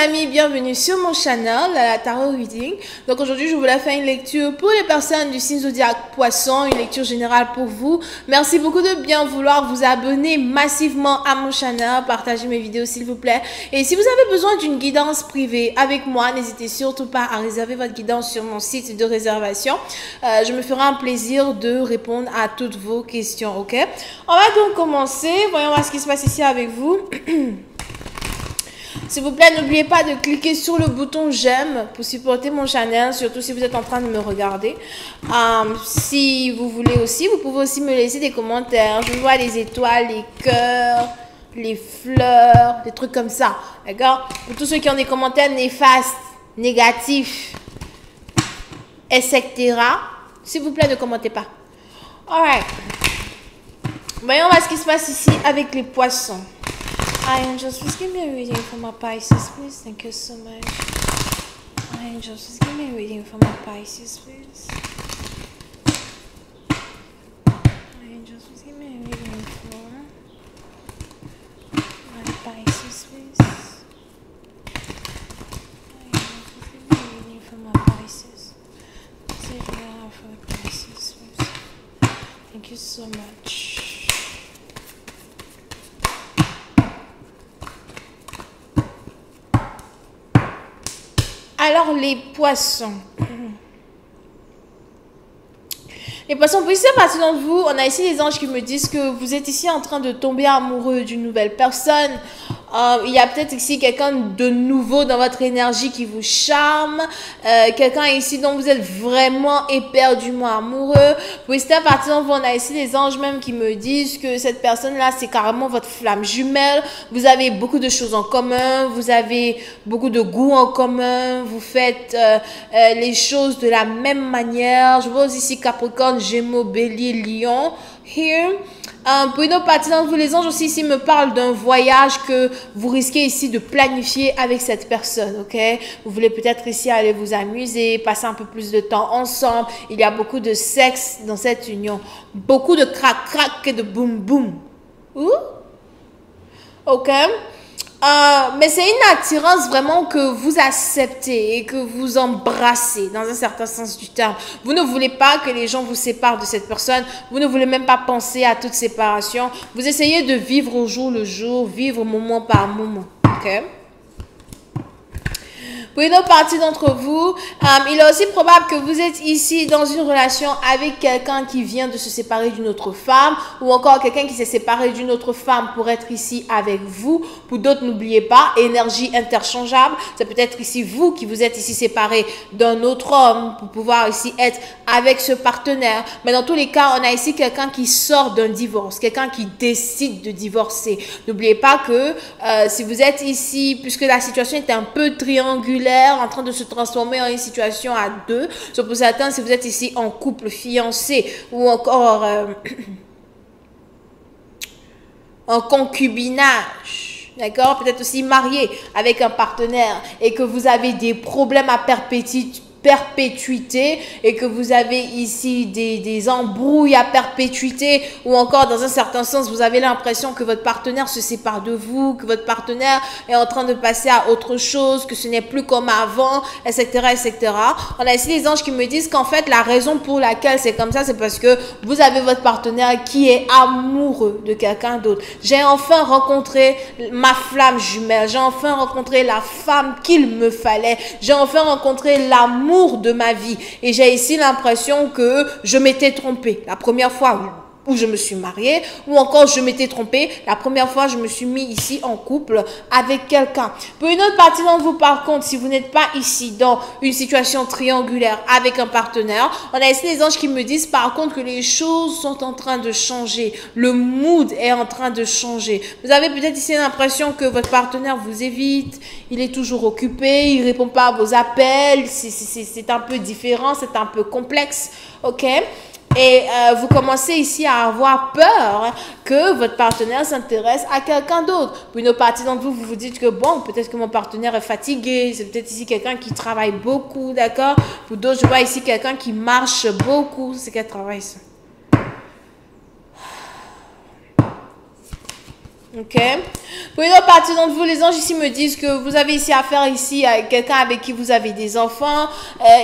amis, bienvenue sur mon channel, la Tarot Reading. Donc aujourd'hui, je voulais faire une lecture pour les personnes du signe zodiaque Poisson, une lecture générale pour vous. Merci beaucoup de bien vouloir vous abonner massivement à mon channel, partager mes vidéos s'il vous plaît. Et si vous avez besoin d'une guidance privée avec moi, n'hésitez surtout pas à réserver votre guidance sur mon site de réservation. Je me ferai un plaisir de répondre à toutes vos questions, ok? On va donc commencer. Voyons voir ce qui se passe ici avec vous. S'il vous plaît, n'oubliez pas de cliquer sur le bouton j'aime pour supporter mon channel, surtout si vous êtes en train de me regarder. Si vous voulez aussi, vous pouvez aussi me laisser des commentaires. Je vois les étoiles, les cœurs, les fleurs, des trucs comme ça. D'accord? Pour tous ceux qui ont des commentaires néfastes, négatifs, etc. S'il vous plaît, ne commentez pas. Alright. Voyons voir ce qui se passe ici avec les poissons. Hi angels, please give me a reading for my Pisces, please. Thank you so much. Hi angels, please give me a reading for my Pisces, please. Hi angels, please give me a reading for my Pisces, please. Hi angels, please give me a reading for my Pisces. Please give me a for the Pisces, please. Thank you so much. Alors, les poissons. Les poissons, pour ici, à partir d'entre vous, on a ici les anges qui me disent que vous êtes ici en train de tomber amoureux d'une nouvelle personne. Il y a peut-être ici quelqu'un de nouveau dans votre énergie qui vous charme. Quelqu'un ici dont vous êtes vraiment éperdument amoureux. Pour ici, à partir d'entre vous, on a ici les anges même qui me disent que cette personne-là, c'est carrément votre flamme jumelle. Vous avez beaucoup de choses en commun. Vous avez beaucoup de goûts en commun. Vous faites les choses de la même manière. Je vois ici Capricorne, Gémeaux, Bélier, Lion. Here. Pour une autre partie d'entre vous, les anges aussi ici me parlent d'un voyage que vous risquez ici de planifier avec cette personne, ok? Vous voulez peut-être ici aller vous amuser, passer un peu plus de temps ensemble. Il y a beaucoup de sexe dans cette union. Beaucoup de crac-crac et de boum-boum. Ok? Mais c'est une attirance vraiment que vous acceptez et que vous embrassez dans un certain sens du terme. Vous ne voulez pas que les gens vous séparent de cette personne. Vous ne voulez même pas penser à toute séparation. Vous essayez de vivre au jour le jour, vivre moment par moment. Ok? Pour une autre partie d'entre vous, il est aussi probable que vous êtes ici dans une relation avec quelqu'un qui vient de se séparer d'une autre femme ou encore quelqu'un qui s'est séparé d'une autre femme pour être ici avec vous. Pour d'autres, n'oubliez pas, énergie interchangeable. C'est peut-être ici vous qui vous êtes ici séparé d'un autre homme pour pouvoir ici être avec ce partenaire. Mais dans tous les cas, on a ici quelqu'un qui sort d'un divorce, quelqu'un qui décide de divorcer. N'oubliez pas que si vous êtes ici, puisque la situation est un peu triangulaire, en train de se transformer en une situation à deux. Pour certains, si vous êtes ici en couple, fiancé ou encore en concubinage, d'accord, peut-être aussi marié avec un partenaire et que vous avez des problèmes à perpétuité et que vous avez ici des embrouilles à perpétuité ou encore dans un certain sens vous avez l'impression que votre partenaire se sépare de vous, que votre partenaire est en train de passer à autre chose, que ce n'est plus comme avant, etc., etc. On a ici les anges qui me disent qu'en fait la raison pour laquelle c'est comme ça, c'est parce que vous avez votre partenaire qui est amoureux de quelqu'un d'autre. J'ai enfin rencontré ma flamme jumelle, j'ai enfin rencontré la femme qu'il me fallait, j'ai enfin rencontré l'amour de ma vie et j'ai ici l'impression que je m'étais trompée la première fois où je me suis mariée ou encore je m'étais trompée la première fois je me suis mis ici en couple avec quelqu'un. Pour une autre partie d'entre vous par contre, si vous n'êtes pas ici dans une situation triangulaire avec un partenaire, on a ici les anges qui me disent par contre que les choses sont en train de changer, le mood est en train de changer. Vous avez peut-être ici l'impression que votre partenaire vous évite, il est toujours occupé, il répond pas à vos appels, c'est un peu différent, c'est un peu complexe, ok? Et vous commencez ici à avoir peur que votre partenaire s'intéresse à quelqu'un d'autre. Pour une autre partie d'entre vous, vous vous dites que bon, peut-être que mon partenaire est fatigué. C'est peut-être ici quelqu'un qui travaille beaucoup, d'accord? Pour d'autres, je vois ici quelqu'un qui marche beaucoup. C'est quel travail ça? Ok. Pour une autre partie d'entre vous, les anges ici me disent que vous avez ici affaire ici à quelqu'un avec qui vous avez des enfants.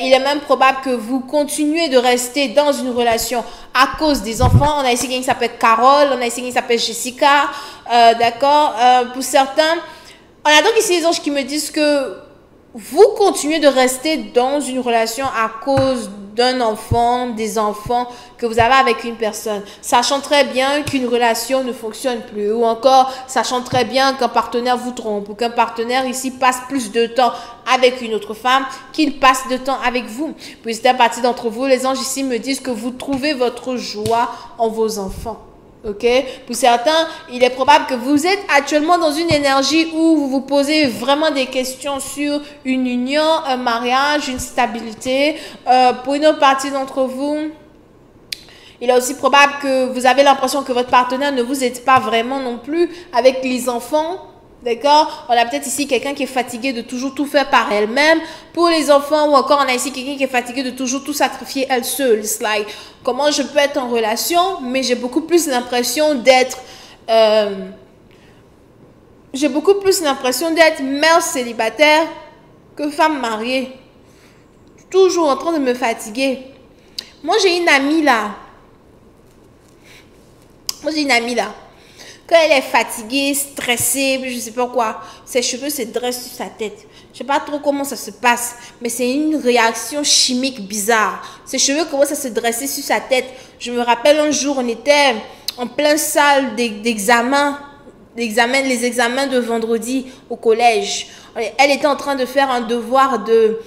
Il est même probable que vous continuez de rester dans une relation à cause des enfants. On a ici quelqu'un qui s'appelle Carole, on a ici quelqu'un qui s'appelle Jessica. D'accord. Pour certains, on a donc ici les anges qui me disent que vous continuez de rester dans une relation à cause d'un enfant, des enfants que vous avez avec une personne, sachant très bien qu'une relation ne fonctionne plus, ou encore sachant très bien qu'un partenaire vous trompe, ou qu'un partenaire ici passe plus de temps avec une autre femme qu'il passe de temps avec vous. Puis c'est à partir d'entre vous, les anges ici me disent que vous trouvez votre joie en vos enfants. Ok, pour certains, il est probable que vous êtes actuellement dans une énergie où vous vous posez vraiment des questions sur une union, un mariage, une stabilité. Pour une autre partie d'entre vous, il est aussi probable que vous avez l'impression que votre partenaire ne vous aide pas vraiment non plus avec les enfants. D'accord? On a peut-être ici quelqu'un qui est fatigué de toujours tout faire par elle-même pour les enfants, ou encore on a ici quelqu'un qui est fatigué de toujours tout sacrifier elle seule. It's like, comment je peux être en relation, mais j'ai beaucoup plus l'impression d'être mère célibataire que femme mariée. Toujours en train de me fatiguer. Moi, j'ai une amie là. Quand elle est fatiguée, stressée, je ne sais pas quoi, ses cheveux se dressent sur sa tête. Je ne sais pas trop comment ça se passe, mais c'est une réaction chimique bizarre. Ses cheveux commencent à se dresser sur sa tête. Je me rappelle un jour, on était en pleine salle d'examen, les examens de vendredi au collège. Elle était en train de faire un devoir de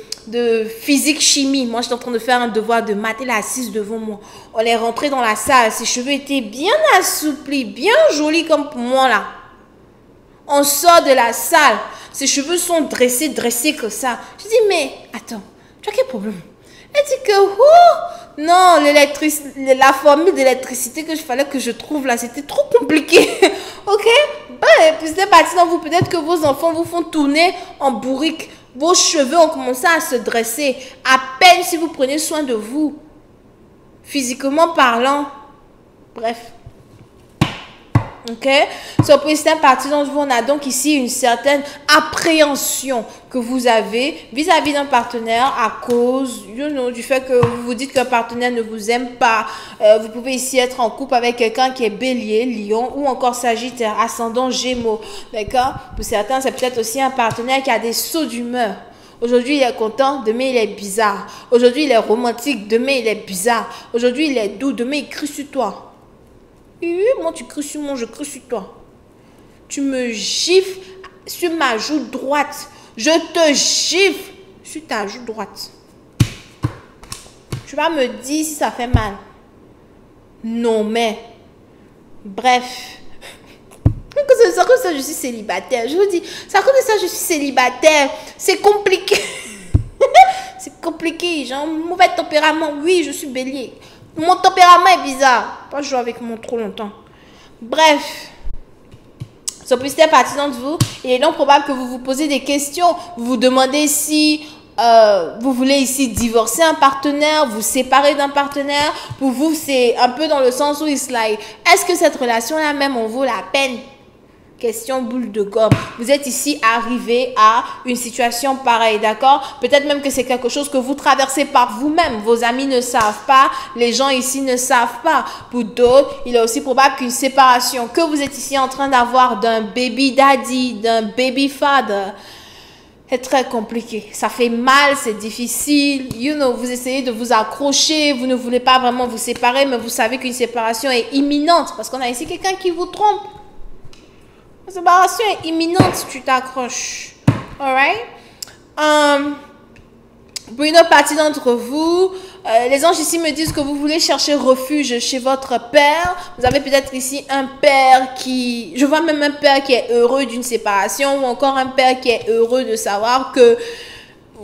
physique-chimie. Moi, j'étais en train de faire un devoir de maths. Elle est assise devant moi. On est rentré dans la salle. Ses cheveux étaient bien assouplis, bien jolis comme pour moi, là. On sort de la salle. Ses cheveux sont dressés comme ça. Je dis, mais attends, tu as quel problème? Elle dit que, non, la formule d'électricité que je fallait que je trouve là, c'était trop compliqué. Ok? Puis c'est parti dans vous. Peut-être que vos enfants vous font tourner en bourrique. Vos cheveux ont commencé à se dresser. À peine si vous prenez soin de vous. Physiquement parlant. Bref. Ok? Sur pour certaines parties d'entre vous, on a donc ici une certaine appréhension que vous avez vis-à-vis d'un partenaire à cause du fait que vous vous dites qu'un partenaire ne vous aime pas. Vous pouvez ici être en couple avec quelqu'un qui est bélier, lion ou encore sagittaire, ascendant gémeaux. D'accord? Pour certains, c'est peut-être aussi un partenaire qui a des sauts d'humeur. Aujourd'hui, il est content, demain, il est bizarre. Aujourd'hui, il est romantique, demain, il est bizarre. Aujourd'hui, il est doux, demain, il crie sur toi. Oui, moi, tu cries sur moi, je crie sur toi. Tu me gifles sur ma joue droite. Je te gifle sur ta joue droite. Tu vas me dire si ça fait mal. Non, mais... Bref. C'est à cause de ça que je suis célibataire. Je vous dis, c'est à cause de ça que je suis célibataire. C'est compliqué. C'est compliqué. J'ai un mauvais tempérament. Oui, je suis bélier. Mon tempérament est bizarre. Pas jouer avec moi trop longtemps. Bref. Ça peut être partie d'entre vous. Il est donc probable que vous vous posez des questions. Vous vous demandez si vous voulez ici divorcer un partenaire, vous séparer d'un partenaire. Pour vous, c'est un peu dans le sens où it's like, est-ce que cette relation-là même en vaut la peine? Question boule de gomme. Vous êtes ici arrivé à une situation pareille, d'accord? Peut-être même que c'est quelque chose que vous traversez par vous-même. Vos amis ne savent pas, les gens ici ne savent pas. Pour d'autres, il est aussi probable qu'une séparation que vous êtes ici en train d'avoir d'un baby daddy, d'un baby father, est très compliqué. Ça fait mal, c'est difficile. Vous essayez de vous accrocher, vous ne voulez pas vraiment vous séparer, mais vous savez qu'une séparation est imminente parce qu'on a ici quelqu'un qui vous trompe. La séparation est imminente si tu t'accroches. Alright? Pour une autre partie d'entre vous, les anges ici me disent que vous voulez chercher refuge chez votre père. Vous avez peut-être ici un père qui... Je vois même un père qui est heureux d'une séparation ou encore un père qui est heureux de savoir que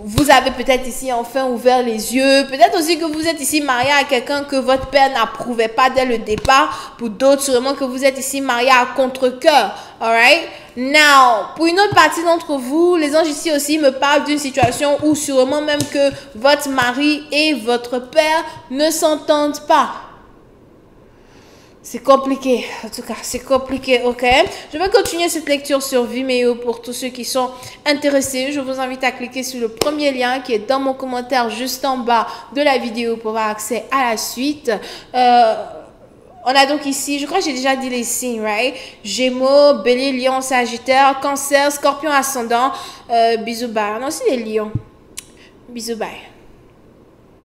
vous avez peut-être ici enfin ouvert les yeux. Peut-être aussi que vous êtes ici marié à quelqu'un que votre père n'approuvait pas dès le départ. Pour d'autres, sûrement que vous êtes ici marié à contre-cœur. Alright? Now, pour une autre partie d'entre vous, les anges ici aussi me parlent d'une situation où sûrement même que votre mari et votre père ne s'entendent pas. C'est compliqué, en tout cas, c'est compliqué, ok? Je vais continuer cette lecture sur Vimeo pour tous ceux qui sont intéressés. Je vous invite à cliquer sur le premier lien qui est dans mon commentaire juste en bas de la vidéo pour avoir accès à la suite. On a donc ici, je crois que j'ai déjà dit les signes, right? Gémeaux, Bélier, Lion, Sagittaire, Cancer, Scorpion ascendant, bisous, bye. On a aussi les lions. Bisous, bye.